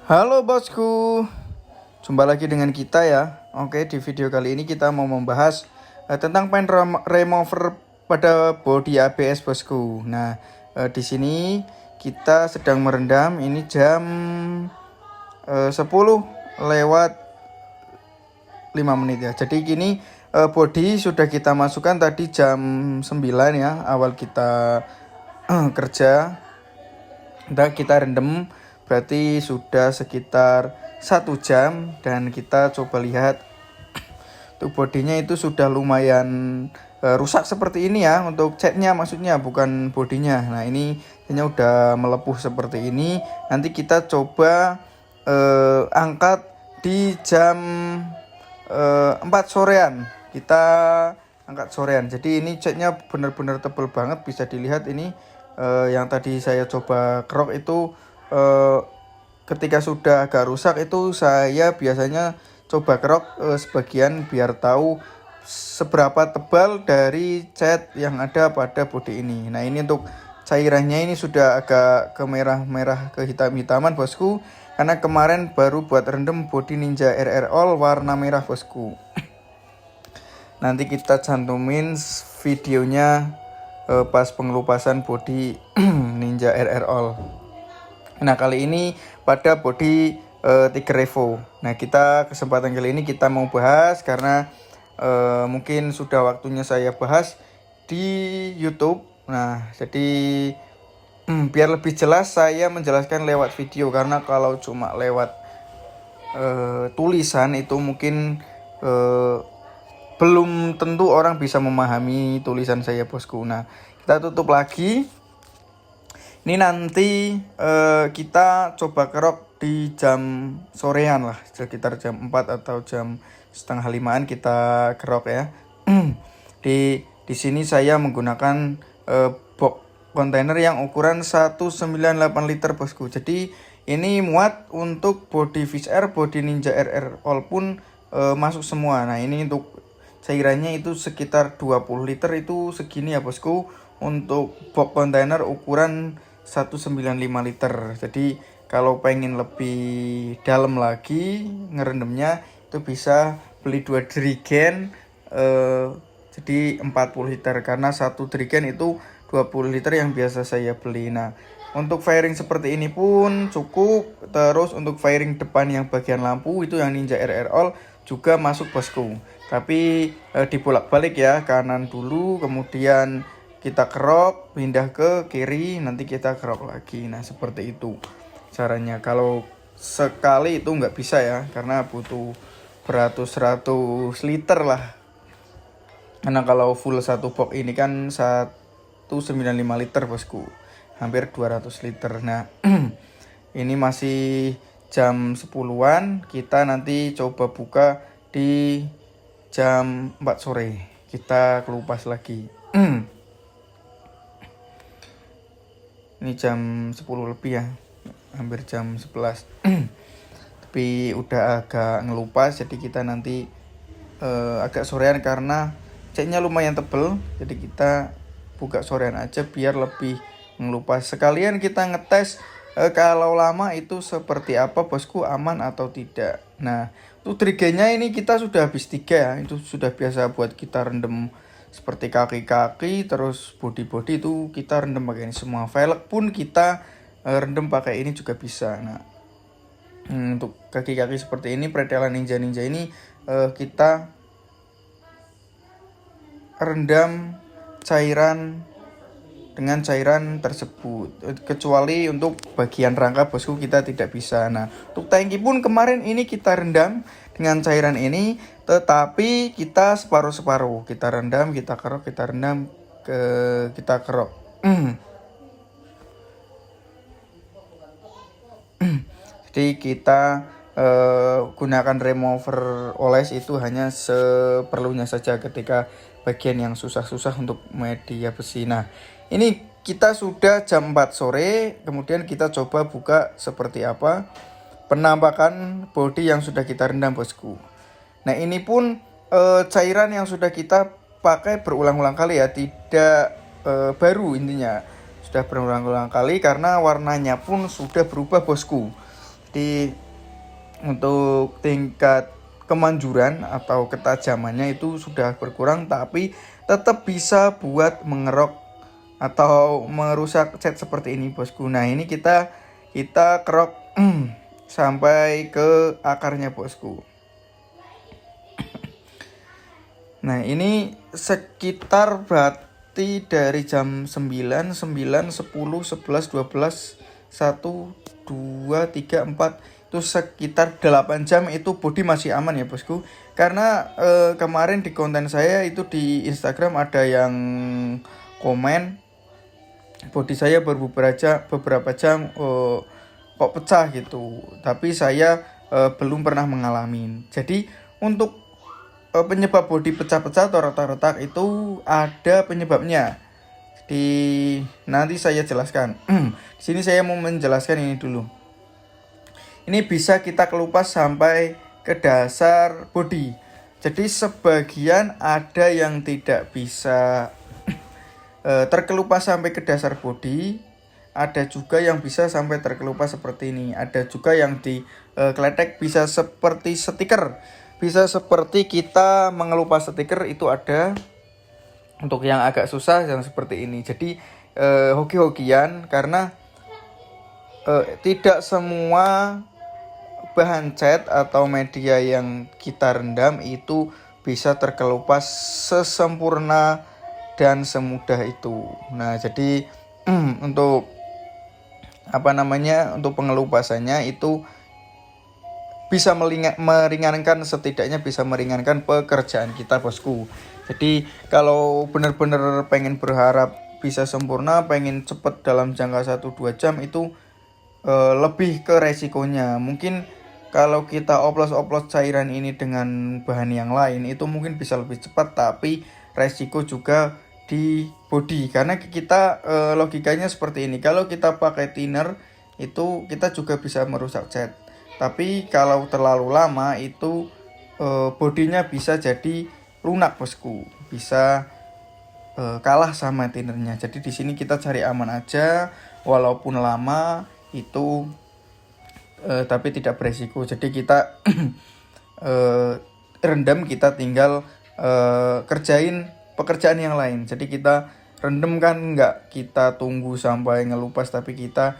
Halo bosku, jumpa lagi dengan kita ya. Oke, di video kali ini kita mau membahas tentang pen remover pada bodi ABS bosku. Nah, di sini kita sedang merendam. Ini jam 10 lewat 5 menit ya. Jadi gini, bodi sudah kita masukkan tadi jam 9 ya, awal kita kerja. Udah kita rendam, berarti sudah sekitar 1 jam. Dan kita coba lihat untuk bodinya itu sudah lumayan rusak seperti ini ya. Untuk catnya maksudnya, bukan bodinya. Nah ini hanya udah melepuh seperti ini. Nanti kita coba angkat di jam 4 sorean. Kita angkat sorean. Jadi ini catnya benar-benar tebal banget, bisa dilihat ini. Yang tadi saya coba kerok itu ketika sudah agak rusak itu saya biasanya coba kerok sebagian biar tahu seberapa tebal dari cat yang ada pada bodi ini. Nah ini untuk cairannya ini sudah agak kemerah-merah, kehitam-hitaman bosku, karena kemarin baru buat rendam bodi Ninja RR All warna merah bosku. Nanti kita cantumin videonya pas pengelupasan bodi Ninja RR All. Nah kali ini pada bodi Tiger Evo. Nah kita kesempatan kali ini kita mau bahas karena mungkin sudah waktunya saya bahas di YouTube. Nah jadi biar lebih jelas saya menjelaskan lewat video, karena kalau cuma lewat tulisan itu mungkin belum tentu orang bisa memahami tulisan saya bosku. Nah kita tutup lagi. Ini nanti kita coba kerok di jam sorean lah, sekitar jam 4 atau jam setengah 5-an kita kerok ya. Di sini saya menggunakan box kontainer yang ukuran 198 liter bosku. Jadi ini muat untuk body Fish Air, body Ninja RR All pun masuk semua. Nah ini untuk cairannya itu sekitar 20 liter, itu segini ya bosku. Untuk box kontainer ukuran 195 liter. Jadi kalau pengen lebih dalam lagi ngerendamnya itu bisa beli 2 jerigen jadi 40 liter, karena 1 jerigen itu 20 liter yang biasa saya beli. Nah untuk fairing seperti ini pun cukup. Terus untuk fairing depan yang bagian lampu itu yang Ninja RR All juga masuk bosku, tapi dibolak-balik ya, kanan dulu kemudian kita kerok, pindah ke kiri, nanti kita kerok lagi. Nah seperti itu caranya. Kalau sekali itu nggak bisa ya, karena butuh beratus-ratus liter lah. Karena kalau full satu box ini kan 195 liter bosku, hampir 200 liter. Nah ini masih jam 10-an, kita nanti coba buka di jam 4 sore. Kita kelupas lagi. Ini jam 10 lebih ya, hampir jam 11. Tapi udah agak ngelupas, jadi kita nanti agak sorean karena catnya lumayan tebel. Jadi kita buka sorean aja biar lebih ngelupas. Sekalian kita ngetes kalau lama itu seperti apa bosku, aman atau tidak. Nah untuk triggernya ini kita sudah habis 3 ya, itu sudah biasa buat kita rendam. Seperti kaki-kaki, terus body-body itu kita rendam pakai ini semua. Velg pun kita rendam pakai ini juga bisa. Nah untuk kaki-kaki seperti ini, pretelan Ninja ini kita rendam dengan cairan tersebut, kecuali untuk bagian rangka bosku kita tidak bisa. Nah untuk tangki pun kemarin ini kita rendam dengan cairan ini, tetapi kita separuh-separuh, kita rendam, kita kerok, kita rendam, kita kerok. Jadi kita gunakan remover oles itu hanya seperlunya saja ketika bagian yang susah-susah untuk media besi. Nah ini kita sudah jam 4 sore, kemudian kita coba buka seperti apa penampakan bodi yang sudah kita rendam bosku. Nah ini pun cairan yang sudah kita pakai berulang-ulang kali ya, tidak baru, intinya sudah berulang-ulang kali karena warnanya pun sudah berubah bosku. Jadi untuk tingkat kemanjuran atau ketajamannya itu sudah berkurang, tapi tetap bisa buat mengerok atau merusak cat seperti ini bosku. Nah ini kita kerok sampai ke akarnya bosku. Nah ini sekitar berarti dari jam 9, 10, 11, 12, 1, 2, 3, 4 itu sekitar 8 jam itu body masih aman ya bosku. Karena kemarin di konten saya itu di Instagram ada yang komen body saya beberapa jam kok pecah gitu. Tapi saya belum pernah mengalami. Jadi untuk penyebab body pecah-pecah atau retak-retak itu ada penyebabnya. Jadi nanti saya jelaskan. Di sini saya mau menjelaskan ini dulu. Ini bisa kita kelupas sampai ke dasar body. Jadi sebagian ada yang tidak bisa terkelupas sampai ke dasar body. Ada juga yang bisa sampai terkelupas seperti ini. Ada juga yang di kletek bisa seperti stiker. Bisa seperti kita mengelupas stiker itu ada. Untuk yang agak susah yang seperti ini. Jadi hoki-hokian karena tidak semua bahan cat atau media yang kita rendam itu bisa terkelupas sesempurna dan semudah itu. Nah, jadi untuk untuk pengelupasannya itu bisa meringankan, setidaknya bisa meringankan pekerjaan kita bosku. Jadi kalau benar-benar pengen berharap bisa sempurna, pengen cepet dalam jangka 1-2 jam itu lebih ke resikonya. Mungkin kalau kita oplos-oplos cairan ini dengan bahan yang lain itu mungkin bisa lebih cepat, tapi resiko juga di body. Karena kita logikanya seperti ini, kalau kita pakai thinner itu kita juga bisa merusak cat. Tapi kalau terlalu lama itu bodinya bisa jadi lunak bosku, bisa kalah sama thinnernya. Jadi di sini kita cari aman aja, walaupun lama itu tapi tidak beresiko. Jadi kita rendam, kita tinggal kerjain pekerjaan yang lain. Jadi kita rendam kan nggak kita tunggu sampai ngelupas, tapi kita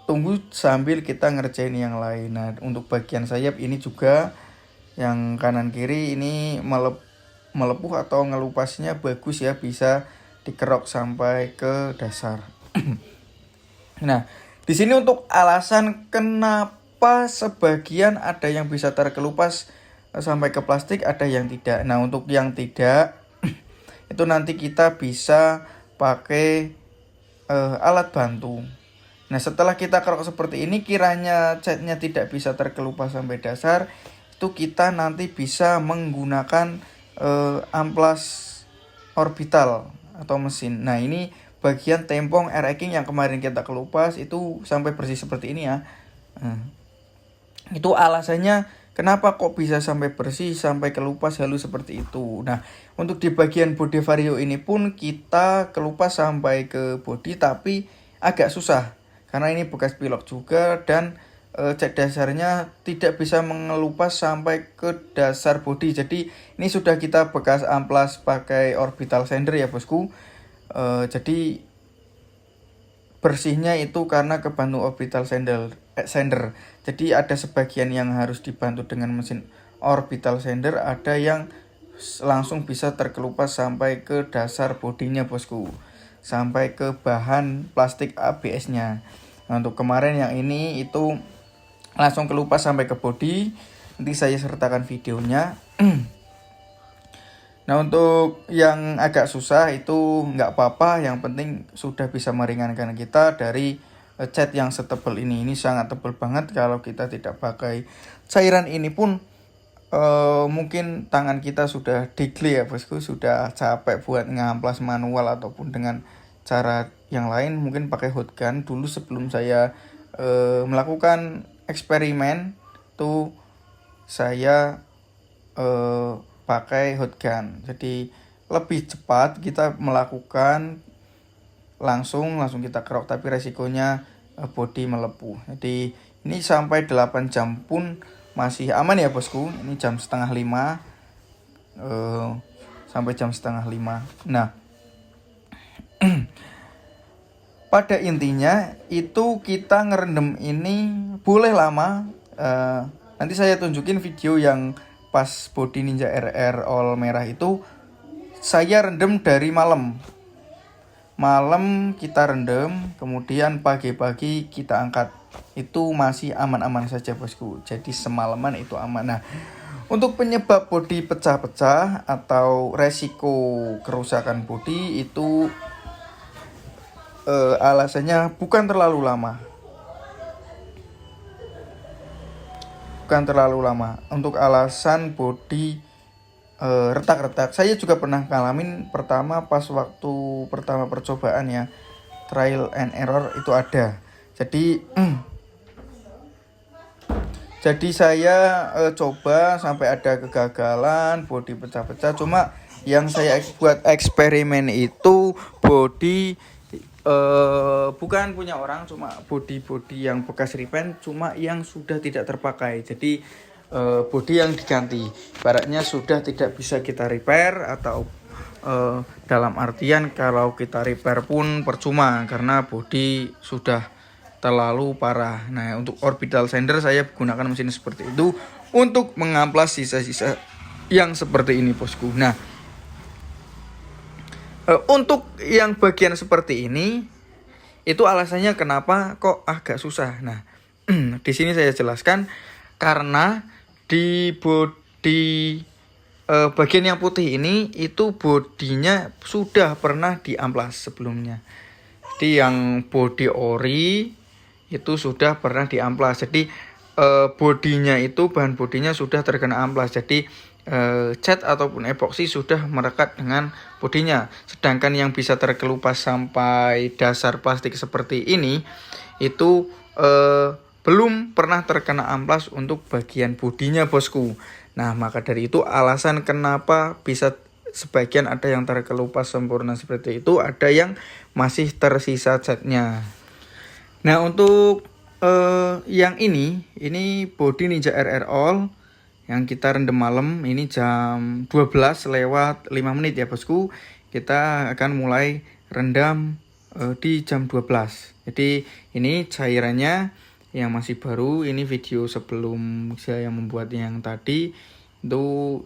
tunggu sambil kita ngerjain yang lain. Nah untuk bagian sayap ini juga yang kanan kiri ini melepuh atau ngelupasnya bagus ya, bisa dikerok sampai ke dasar. Nah di sini untuk alasan kenapa sebagian ada yang bisa terkelupas sampai ke plastik, ada yang tidak. Nah untuk yang tidak itu nanti kita bisa pakai alat bantu. Nah setelah kita kerok seperti ini, kiranya catnya tidak bisa terkelupas sampai dasar, itu kita nanti bisa menggunakan amplas orbital atau mesin. Nah ini bagian tempong air eking yang kemarin kita kelupas itu sampai bersih seperti ini ya. Itu alasannya kenapa kok bisa sampai bersih, sampai kelupas halus seperti itu. Nah untuk di bagian body vario ini pun kita kelupas sampai ke body, tapi agak susah karena ini bekas pilok juga, dan cat dasarnya tidak bisa mengelupas sampai ke dasar body. Jadi ini sudah kita bekas amplas pakai orbital sander ya bosku. Jadi bersihnya itu karena kebantu orbital sander. Jadi ada sebagian yang harus dibantu dengan mesin orbital sander, ada yang langsung bisa terkelupas sampai ke dasar bodinya bosku, sampai ke bahan plastik ABS-nya. Nah, untuk kemarin yang ini itu langsung kelupas sampai ke body. Nanti saya sertakan videonya. Nah untuk yang agak susah itu nggak apa-apa, yang penting sudah bisa meringankan kita dari cat yang setebal ini. Ini sangat tebal banget, kalau kita tidak pakai cairan ini pun mungkin tangan kita sudah digli ya bosku, sudah capek buat ngamplas manual ataupun dengan cara yang lain, mungkin pakai hot gun. Dulu sebelum saya melakukan eksperimen tuh saya pakai hot gun, jadi lebih cepat kita melakukan, langsung kita kerok, tapi resikonya body melepuh. Jadi Ini sampai 8 jam pun masih aman ya bosku. Ini jam setengah 5 sampai jam setengah 5. Nah, pada intinya itu kita ngerendam ini boleh lama. Nanti saya tunjukin video yang pas body Ninja RR all merah itu saya rendam dari malam kita rendam, kemudian pagi-pagi kita angkat. Itu masih aman-aman saja bosku. Jadi semalaman itu aman. Nah, untuk penyebab bodi pecah-pecah atau resiko kerusakan bodi itu alasannya bukan terlalu lama. Untuk alasan bodi retak-retak, saya juga pernah ngalamin pertama pas waktu pertama percobaan ya, trial and error itu ada. Jadi saya coba sampai ada kegagalan, bodi pecah-pecah. Cuma yang saya buat eksperimen itu bodi bukan punya orang, cuma bodi yang bekas repaint, cuma yang sudah tidak terpakai. Jadi bodi yang diganti, ibaratnya sudah tidak bisa kita repair, atau dalam artian kalau kita repair pun percuma karena bodi sudah terlalu parah. Nah, untuk orbital sander saya gunakan mesin seperti itu untuk mengamplas sisa-sisa yang seperti ini bosku. Nah, untuk yang bagian seperti ini itu alasannya kenapa kok agak susah. Nah, di sini saya jelaskan karena di bodi bagian yang putih ini itu bodinya sudah pernah diamplas sebelumnya. Jadi yang bodi ori itu sudah pernah diamplas. Jadi bodinya itu bahan bodinya sudah terkena amplas. Jadi cat ataupun epoksi sudah merekat dengan bodinya. Sedangkan yang bisa terkelupas sampai dasar plastik seperti ini itu belum pernah terkena amplas untuk bagian bodinya bosku. Nah, maka dari itu alasan kenapa bisa sebagian ada yang terkelupas sempurna seperti itu, ada yang masih tersisa catnya. Nah, untuk yang ini body Ninja RR All yang kita rendam malam, ini jam 12 lewat 5 menit ya bosku. Kita akan mulai rendam di jam 12. Jadi ini cairannya yang masih baru. Ini video sebelum saya membuat yang tadi itu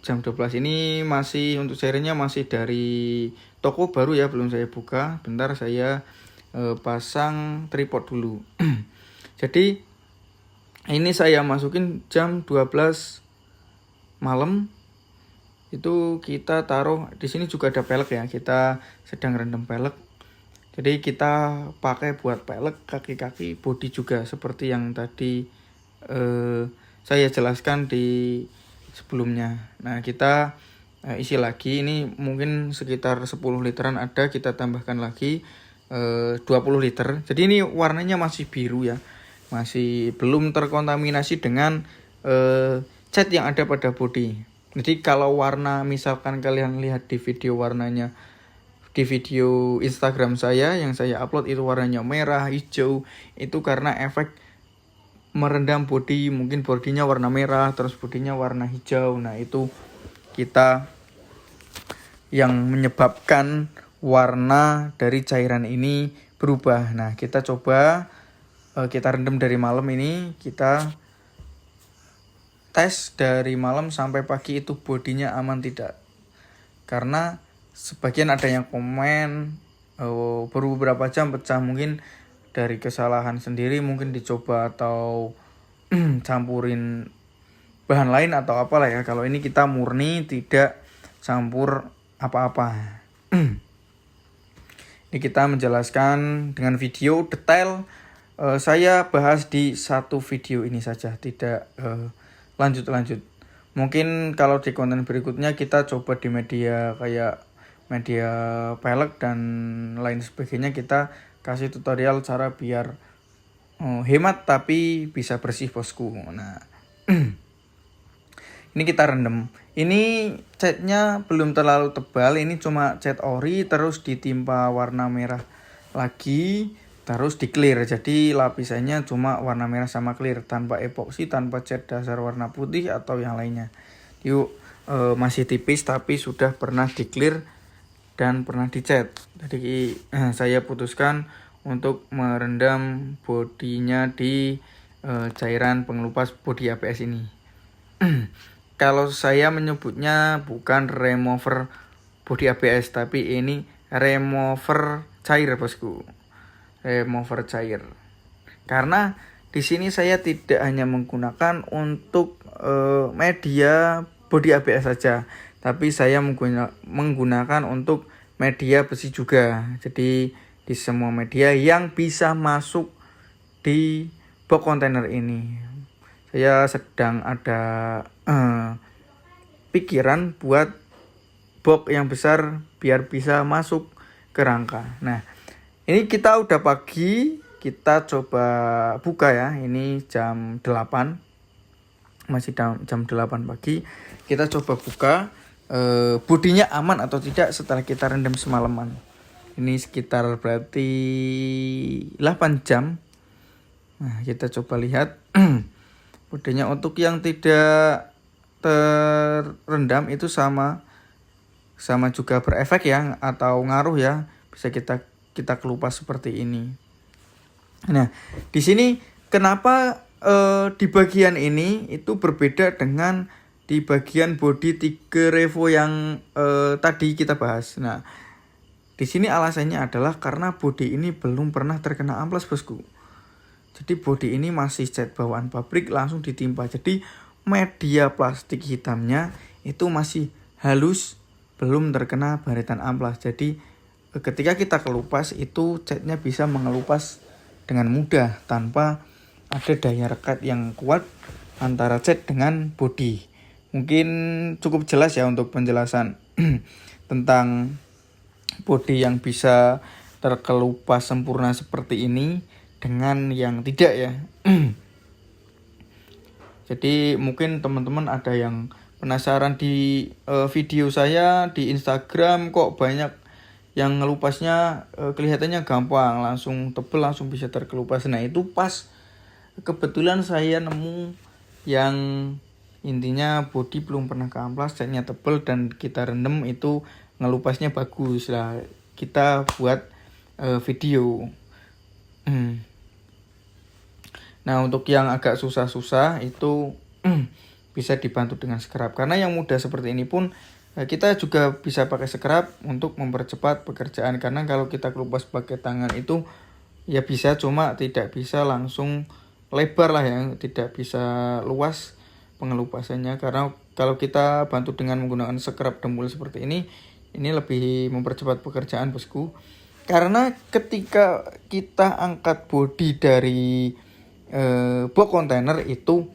jam 12. Ini masih untuk cairannya masih dari toko baru ya, belum saya buka. Bentar saya pasang tripod dulu. Jadi ini saya masukin jam 12 malam. Itu kita taruh di sini juga ada pelek ya. Kita sedang rendam pelek. Jadi kita pakai buat pelek, kaki-kaki, bodi juga seperti yang tadi saya jelaskan di sebelumnya. Nah, kita isi lagi. Ini mungkin sekitar 10 literan ada, kita tambahkan lagi 20 liter. Jadi ini warnanya masih biru ya, masih belum terkontaminasi dengan cat yang ada pada bodi. Jadi kalau warna, misalkan kalian lihat di video warnanya di video Instagram saya yang saya upload itu warnanya merah, hijau, itu karena efek merendam bodi. Mungkin bodinya warna merah terus bodinya warna hijau. Nah, itu kita yang menyebabkan warna dari cairan ini berubah. Nah, kita coba kita rendam dari malam ini, kita tes dari malam sampai pagi itu bodinya aman tidak. Karena sebagian ada yang komen baru beberapa jam pecah, mungkin dari kesalahan sendiri, mungkin dicoba atau campurin bahan lain atau apalah ya. Kalau ini kita murni tidak campur apa-apa. Ini kita menjelaskan dengan video detail. Saya bahas di satu video ini saja, tidak lanjut-lanjut. Mungkin kalau di konten berikutnya kita coba di media kayak media pelek dan lain sebagainya, kita kasih tutorial cara biar hemat tapi bisa bersih bosku. Nah, ini kita rendam. Ini catnya belum terlalu tebal, ini cuma cat ori terus ditimpa warna merah lagi. terus di clear, jadi lapisannya cuma warna merah sama clear, tanpa epoksi, tanpa cat dasar warna putih atau yang lainnya. Yuk, masih tipis tapi sudah pernah di clear dan pernah dicat. Jadi saya putuskan untuk merendam bodinya di cairan pengelupas body ABS ini. Kalau saya menyebutnya bukan remover body ABS, tapi ini remover cair, bosku. Remover cair. Karena di sini saya tidak hanya menggunakan untuk media body ABS saja, tapi saya menggunakan untuk media besi juga. Jadi di semua media yang bisa masuk di box kontainer ini, saya sedang ada pikiran buat box yang besar biar bisa masuk ke rangka. Nah, ini kita udah pagi, kita coba buka ya. Ini jam 8. Masih jam 8 pagi. Kita coba buka bodinya aman atau tidak setelah kita rendam semalaman. Ini sekitar berarti 8 jam. Nah, kita coba lihat bodinya. Untuk yang tidak terendam itu sama juga berefek ya, atau ngaruh ya. Bisa kita kelupas seperti ini. Nah, di sini kenapa di bagian ini itu berbeda dengan di bagian body 3 Revo yang tadi kita bahas. Nah, di sini alasannya adalah karena body ini belum pernah terkena amplas, bosku. Jadi body ini masih cat bawaan pabrik langsung ditimpa. Jadi media plastik hitamnya itu masih halus, belum terkena baretan amplas. Jadi ketika kita kelupas itu catnya bisa mengelupas dengan mudah tanpa ada daya rekat yang kuat antara cat dengan body. Mungkin cukup jelas ya untuk penjelasan tentang body yang bisa terkelupas sempurna seperti ini dengan yang tidak ya. Jadi mungkin teman-teman ada yang penasaran di video saya di Instagram kok banyak yang ngelupasnya kelihatannya gampang, langsung tebel, langsung bisa terkelupas. Nah, itu pas kebetulan saya nemu yang intinya body belum pernah ke amplas, catnya tebel dan kita rendam itu ngelupasnya bagus lah. Kita buat video. Nah, untuk yang agak susah-susah itu bisa dibantu dengan scrub. Karena yang mudah seperti ini pun kita juga bisa pakai scrub untuk mempercepat pekerjaan. Karena kalau kita kelupas pakai tangan itu ya bisa, cuma tidak bisa langsung lebar lah ya, tidak bisa luas pengelupasannya. Karena kalau kita bantu dengan menggunakan scrub dempul seperti ini lebih mempercepat pekerjaan, bosku. Karena ketika kita angkat bodi dari box kontainer itu,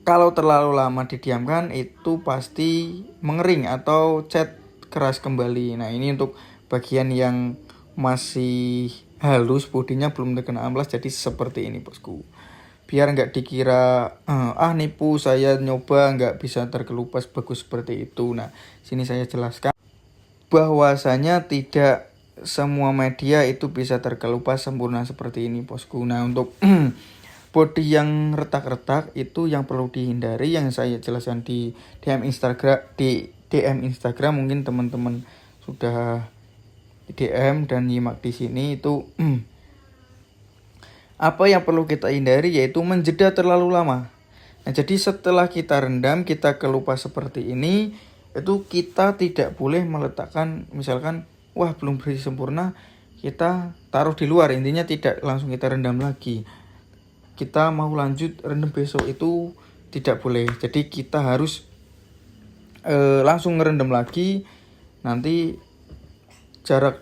kalau terlalu lama didiamkan itu pasti mengering atau cat keras kembali. Nah, ini untuk bagian yang masih halus, bodinya belum terkena amplas, jadi seperti ini, bosku. Biar nggak dikira nipu, saya nyoba nggak bisa terkelupas bagus seperti itu. Nah, sini saya jelaskan bahwasanya tidak semua media itu bisa terkelupas sempurna seperti ini, bosku. Nah, untuk body yang retak-retak itu yang perlu dihindari, yang saya jelaskan di DM Instagram mungkin teman-teman sudah DM dan nyimak di sini itu apa yang perlu kita hindari yaitu menjeda terlalu lama. Nah, jadi setelah kita rendam, kita kelupas seperti ini, itu kita tidak boleh meletakkan, misalkan wah belum bersih sempurna, kita taruh di luar. Intinya tidak langsung kita rendam lagi. Kita mau lanjut rendam besok itu tidak boleh. Jadi kita harus langsung ngerendam lagi. Nanti jarak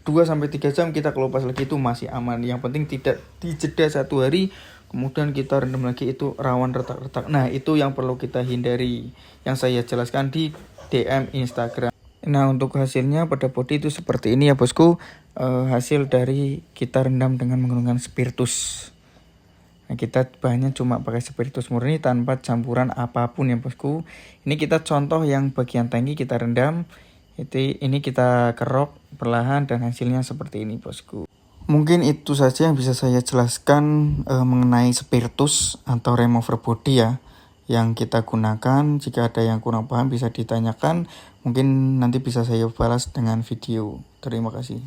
2-3 jam kita kelupas lagi itu masih aman. Yang penting tidak dijeda 1 hari kemudian kita rendam lagi, itu rawan retak-retak. Nah, itu yang perlu kita hindari, yang saya jelaskan di DM Instagram. Nah, untuk hasilnya pada body itu seperti ini ya, bosku. Hasil dari kita rendam dengan menggunakan spiritus. Nah, kita bahannya cuma pakai spiritus murni tanpa campuran apapun ya, bosku. Ini kita contoh yang bagian tangki kita rendam. Ini kita kerok perlahan dan hasilnya seperti ini bosku. Mungkin itu saja yang bisa saya jelaskan mengenai spiritus atau remover body ya yang kita gunakan. Jika ada yang kurang paham bisa ditanyakan, mungkin nanti bisa saya balas dengan video. Terima kasih.